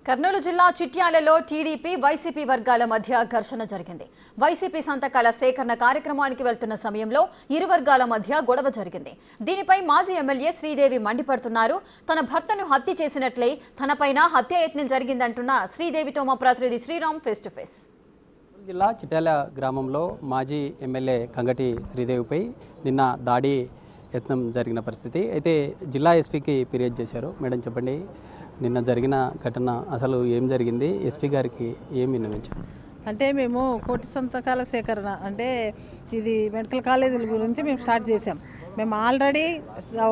కర్నూలు జిల్లా చిట్యాలలో TDP YCP వర్గాల మధ్య ఘర్షణ జరిగింది. వైసీపీ సంతకాల సేకరణ కార్యక్రమానికి వెళ్తున్న సమయంలో ఇరు వర్గాల మధ్య గొడవ జరిగింది. దీనిపై మాజీ ఎమ్మెల్యే శ్రీదేవి మండిపడుతున్నారు. తన భర్తను హత్య చేసినట్లే తనపైన హత్యాయత్నం జరిగిందంటున్న శ్రీదేవితో మా ప్రతినిధి శ్రీరామ్ ఫేస్ టు ఫేస్. జిల్లా చిట్యాల గ్రామంలో మాజీ ఎమ్మెల్యే కంగటి శ్రీదేవిపై నిన్న దాడి యత్నం జరిగిన పరిస్థితి. అయితే జిల్లా ఎస్పీకి ఫిర్యాదు చేశారు. మేడం చెప్పండి, నిన్న జరిగిన ఘటన అసలు ఏం జరిగింది, ఎస్పీ గారికి ఏం విన్నవించారు? అంటే మేము కోటి సంతకాల సేకరణ అంటే ఇది మెడికల్ కాలేజీల గురించి మేము స్టార్ట్ చేసాం. మేము ఆల్రెడీ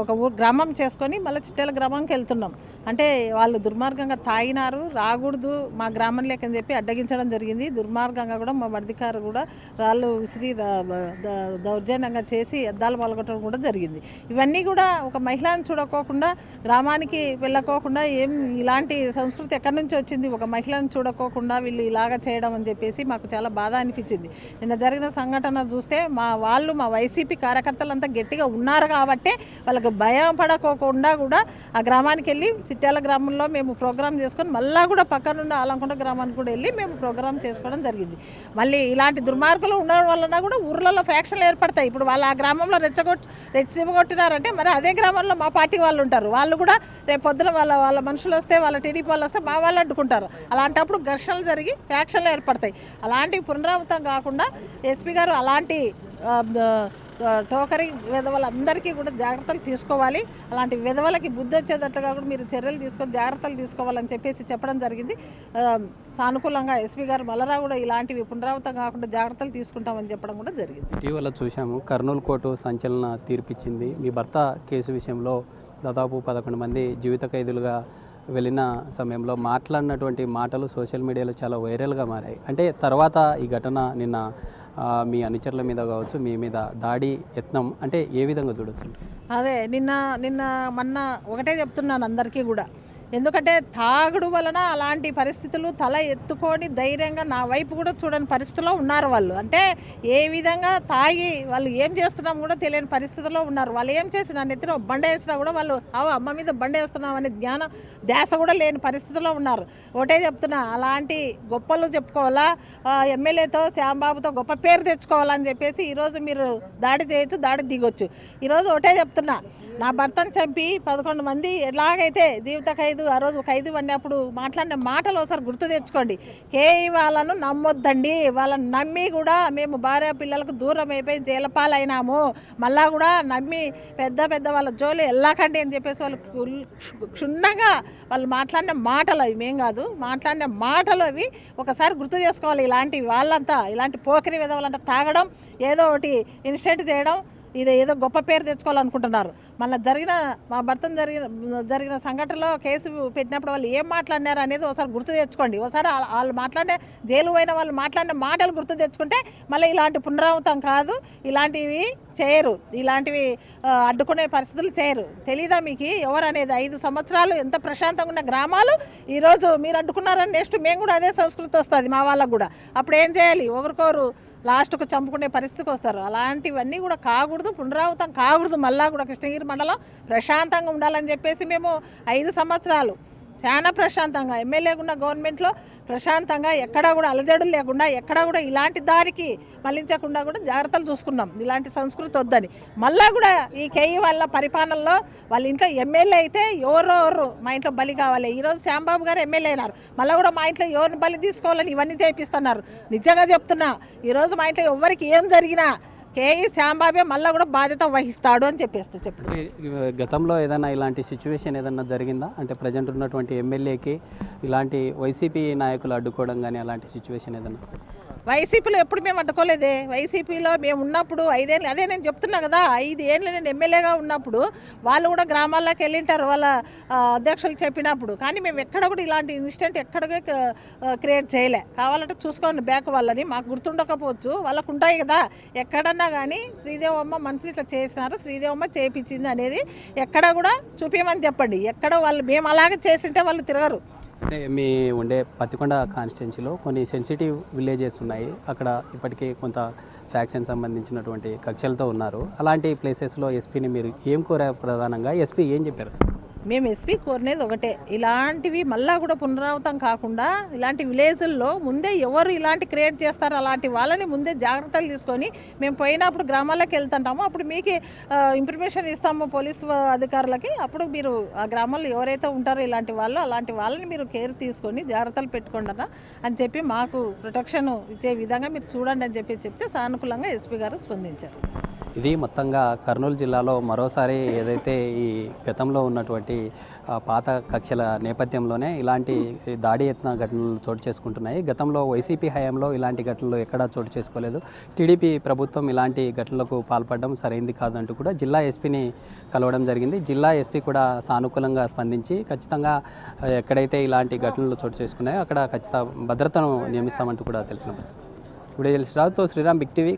ఒక గ్రామం చేసుకొని మళ్ళీ చిట్యాల గ్రామంకి వెళ్తున్నాం. అంటే వాళ్ళు దుర్మార్గంగా తాగినారు, రాకూడదు మా గ్రామం లేకని చెప్పి అడ్డగించడం జరిగింది. దుర్మార్గంగా కూడా మా మర్దికారు కూడా రాళ్ళు విసిరి దౌర్జన్యంగా చేసి అద్దాలు పాల్గొట్టడం కూడా జరిగింది. ఇవన్నీ కూడా ఒక మహిళను చూడకోకుండా, గ్రామానికి వెళ్ళకోకుండా, ఏం ఇలాంటి సంస్కృతి ఎక్కడి నుంచి వచ్చింది, ఒక మహిళను చూడకోకుండా వీళ్ళు ఇలాగ చేయడం అని చెప్పేసి మాకు చాలా బాధ అనిపించింది. నిన్న జరిగిన సంఘటన చూస్తే మా వైసీపీ కార్యకర్తలంతా గట్టిగా ఉన్నారు కాబట్టి వాళ్ళకు భయం పడకోకుండా కూడా ఆ గ్రామానికి వెళ్ళి చిట్యాల గ్రామంలో మేము ప్రోగ్రామ్ చేసుకొని మళ్ళీ కూడా పక్కనున్న ఆలంకొండ గ్రామానికి కూడా వెళ్ళి మేము ప్రోగ్రామ్ చేసుకోవడం జరిగింది. మళ్ళీ ఇలాంటి దుర్మార్గులు ఉండడం వలన కూడా ఊర్లలో ఫ్యాక్షన్లు ఏర్పడతాయి. ఇప్పుడు వాళ్ళు ఆ గ్రామంలో రెచ్చగొట్టినారంటే మరి అదే గ్రామంలో మా పార్టీ వాళ్ళు ఉంటారు. వాళ్ళు కూడా రేపు పొద్దున వాళ్ళ మనుషులు వస్తే, వాళ్ళ టీడీపీ వాళ్ళు వస్తే మా వాళ్ళు అడ్డుకుంటారు. అలాంటప్పుడు ఘర్షణలు జరిగి ఫ్యాక్షన్లు ఏర్పడతాయి. అలాంటివి పునరావృతం కాకుండా ఎస్పీ గారు అలాంటి టోకరీ విధవలందరికీ కూడా జాగ్రత్తలు తీసుకోవాలి. అలాంటి విధవలకి బుద్ధి వచ్చేటట్టుగా కూడా మీరు చర్యలు తీసుకొని జాగ్రత్తలు తీసుకోవాలని చెప్పేసి చెప్పడం జరిగింది. సానుకూలంగా ఎస్పీ గారు మళ్ళా కూడా ఇలాంటివి పునరావృతం కాకుండా జాగ్రత్తలు తీసుకుంటామని చెప్పడం కూడా జరిగింది. ఇటీవల చూసాము, కర్నూలు కోర్టు సంచలన తీర్పిచ్చింది. మీ భర్త కేసు విషయంలో దాదాపు 11 మంది జీవిత ఖైదీలుగా వెళ్ళిన సమయంలో మాట్లాడినటువంటి మాటలు సోషల్ మీడియాలో చాలా వైరల్గా మారాయి. అంటే తర్వాత ఈ ఘటన నిన్న మీ అనుచరుల మీద కావచ్చు, మీ మీద దాడి యత్నం అంటే ఏ విధంగా చూడొచ్చు? అదే మొన్న ఒకటే చెప్తున్నాను అందరికీ కూడా, ఎందుకంటే తాగుడు వలన అలాంటి పరిస్థితులు తల ఎత్తుకొని ధైర్యంగా నా వైపు కూడా చూడని పరిస్థితిలో ఉన్నారు వాళ్ళు. అంటే ఏ విధంగా తాగి వాళ్ళు ఏం చేస్తున్నాం కూడా తెలియని పరిస్థితిలో ఉన్నారు. వాళ్ళు ఏం చేసి నన్ను ఎత్తిన బండ వేసినా కూడా వాళ్ళు అమ్మ మీద బండ వేస్తున్నాం అనే ధ్యాస కూడా లేని పరిస్థితిలో ఉన్నారు. ఒకటే చెప్తున్నా, అలాంటి గొప్పలు చెప్పుకోవాలా, ఎమ్మెల్యేతో శ్యాంబాబుతో గొప్ప పేరు తెచ్చుకోవాలని చెప్పేసి ఈరోజు మీరు దాడి చేయొచ్చు, దాడి దిగొచ్చు. ఈరోజు ఒకటే చెప్తున్నా, నా భర్తను చంపి 11 మంది ఎలాగైతే జీవిత ఖైదు ఆ రోజు ఖైదు పడినప్పుడు మాట్లాడిన మాటలు ఒకసారి గుర్తు తెచ్చుకోండి. కేఈ వాళ్ళను నమ్మొద్దండి. వాళ్ళని నమ్మి కూడా మేము భార్య పిల్లలకు దూరం అయిపోయి జైలపాలైనాము. మళ్ళా కూడా నమ్మి పెద్ద వాళ్ళ జోలి వెళ్ళకండి అని చెప్పేసి వాళ్ళు క్షుణ్ణంగా వాళ్ళు మాట్లాడిన మాటలు అవి మేం కాదు, మాట్లాడిన మాటలు అవి ఒకసారి గుర్తు చేసుకోవాలి. ఇలాంటి వాళ్ళంతా, ఇలాంటి పోకిరి విధవాళ్ళంతా తాగడం, ఏదో ఒకటి ఇన్సిడెంట్ చేయడం, ఇది ఏదో గొప్ప పేరు తెచ్చుకోవాలనుకుంటున్నారు. మళ్ళీ మా భర్తను జరిగిన సంఘటనలో కేసు పెట్టినప్పుడు వాళ్ళు ఏం మాట్లాడినారు అనేది ఒకసారి గుర్తు తెచ్చుకోండి. ఒకసారి వాళ్ళు మాట్లాడే జైలు పోయిన వాళ్ళు మాట్లాడిన మాటలు గుర్తు తెచ్చుకుంటే మళ్ళీ ఇలాంటి పునరావృతం కాదు, ఇలాంటివి చేయరు, ఇలాంటివి అడ్డుకునే పరిస్థితులు చేయరు. తెలీదా మీకు ఎవరు అనేది? 5 సంవత్సరాలు ఎంత ప్రశాంతంగా ఉన్న గ్రామాలు ఈరోజు మీరు అడ్డుకున్నారని నెక్స్ట్ మేము కూడా అదే సంస్కృతి వస్తుంది మా వాళ్ళకు కూడా. అప్పుడు ఏం చేయాలి? ఒకరికొరు లాస్ట్కు చంపుకునే పరిస్థితికి వస్తారు. అలాంటివన్నీ కూడా కాకూడదు, పునరావృతం కాకూడదు. మళ్ళా కూడా కృష్ణగిరి మండలం ప్రశాంతంగా ఉండాలని చెప్పేసి మేము 5 సంవత్సరాలు చాలా ప్రశాంతంగా ఎమ్మెల్యేగా ఉన్న గవర్నమెంట్లో ప్రశాంతంగా ఎక్కడా కూడా అలజడులు లేకుండా, ఎక్కడా కూడా ఇలాంటి దారికి మళ్లించకుండా కూడా జాగ్రత్తలు చూసుకున్నాం. ఇలాంటి సంస్కృతి వద్దని. మళ్ళా కూడా ఈ కేఈ వాళ్ళ పరిపాలనలో వాళ్ళ ఇంట్లో ఎమ్మెల్యే అయితే ఎవరు మా ఇంట్లో బలి కావాలి. ఈరోజు శ్యాంబాబు గారు ఎమ్మెల్యే అయినారు, మళ్ళీ కూడా మా ఇంట్లో ఎవరిని బలి తీసుకోవాలని ఇవన్నీ చేపిస్తున్నారు. నిజంగా చెప్తున్నా, ఈరోజు మా ఇంట్లో ఎవరికి ఏం జరిగినా కేఈ శ్యాంబాబే మళ్ళీ కూడా బాధ్యత వహిస్తాడు అని చెప్పారు. గతంలో ఏదైనా ఇలాంటి సిచ్యువేషన్ ఏదైనా జరిగిందా? అంటే ప్రజెంట్ ఉన్నటువంటి ఎమ్మెల్యేకి ఇలాంటి వైసీపీ నాయకులు అడ్డుకోవడం కానీ అలాంటి సిచ్యువేషన్ ఏదైనా? వైసీపీలో ఎప్పుడు మేము అడ్డుకోలేదే. వైసీపీలో మేము ఉన్నప్పుడు 5 ఏళ్ళు, అదే నేను చెప్తున్నా కదా, 5 ఏళ్ళు నేను ఎమ్మెల్యేగా ఉన్నప్పుడు వాళ్ళు కూడా గ్రామాల్లోకి వెళ్ళింటారు వాళ్ళ అధ్యక్షులు చెప్పినప్పుడు. కానీ మేము ఎక్కడ కూడా ఇలాంటి ఇన్సిడెంట్ ఎక్కడికే క్రియేట్ చేయలే. కావాలంటే చూసుకోండి బ్యాక్ వాళ్ళని, మాకు గుర్తుండకపోవచ్చు, వాళ్ళకు ఉంటాయి కదా. ఎక్కడన్నా కానీ శ్రీదేవమ్మ మనుషులు ఇట్లా చేసినారు, శ్రీదేవమ్మ చేయించింది అనేది ఎక్కడ కూడా చూపించమని చెప్పండి. ఎక్కడ వాళ్ళు మేము అలాగే చేసింటే వాళ్ళు తిరగరు. అంటే మీ ఉండే పత్తికొండ కాన్స్టిట్యున్సీలో కొన్ని సెన్సిటివ్ విలేజెస్ ఉన్నాయి. అక్కడ ఇప్పటికీ కొంత ఫ్యాక్షన్ సంబంధించినటువంటి కక్షలతో ఉన్నారు. అలాంటి ప్లేసెస్లో ఎస్పీని మీరు ఏం కోరారు? ప్రధానంగా ఎస్పీ ఏం చెప్పారు? మేము ఎస్పీ కోరినది ఒకటే, ఇలాంటివి మళ్ళా కూడా పునరావృతం కాకుండా ఇలాంటి విలేజ్ల్లో ముందే ఎవరు ఇలాంటి క్రియేట్ చేస్తారో అలాంటి వాళ్ళని ముందే జాగ్రత్తలు తీసుకొని మేము పోయినప్పుడు గ్రామాలకు వెళ్తుంటాము, అప్పుడు మీకు ఇన్ఫర్మేషన్ ఇస్తాము పోలీసు అధికారులకి, అప్పుడు మీరు ఆ గ్రామాల్లో ఎవరైతే ఉంటారో ఇలాంటి వాళ్ళు అలాంటి వాళ్ళని మీరు కేర్ తీసుకొని జాగ్రత్తలు పెట్టుకోండి అని చెప్పి మాకు ప్రొటెక్షన్ ఇచ్చే విధంగా మీరు చూడండి అని చెప్తే సానుకూలంగా ఎస్పీ గారు స్పందించారు. ఇది మొత్తంగా కర్నూలు జిల్లాలో మరోసారి ఏదైతే ఈ గతంలో ఉన్నటువంటి పాత కక్షల నేపథ్యంలోనే ఇలాంటి దాడి యత్న ఘటనలు చోటు చేసుకుంటున్నాయి. గతంలో వైసీపీ హయాంలో ఇలాంటి ఘటనలు ఎక్కడా చోటు చేసుకోలేదు. టీడీపీ ప్రభుత్వం ఇలాంటి ఘటనలకు పాల్పడడం సరైంది కాదంటూ కూడా జిల్లా ఎస్పీని కలవడం జరిగింది. జిల్లా ఎస్పీ కూడా సానుకూలంగా స్పందించి ఖచ్చితంగా ఎక్కడైతే ఇలాంటి ఘటనలు చోటు చేసుకున్నాయో అక్కడ ఖచ్చితంగా భద్రతను నియమిస్తామంటూ కూడా తెలిపిన పరిస్థితి. ఇప్పుడు రాజుతో శ్రీరామ్, బిగ్ టీవీ.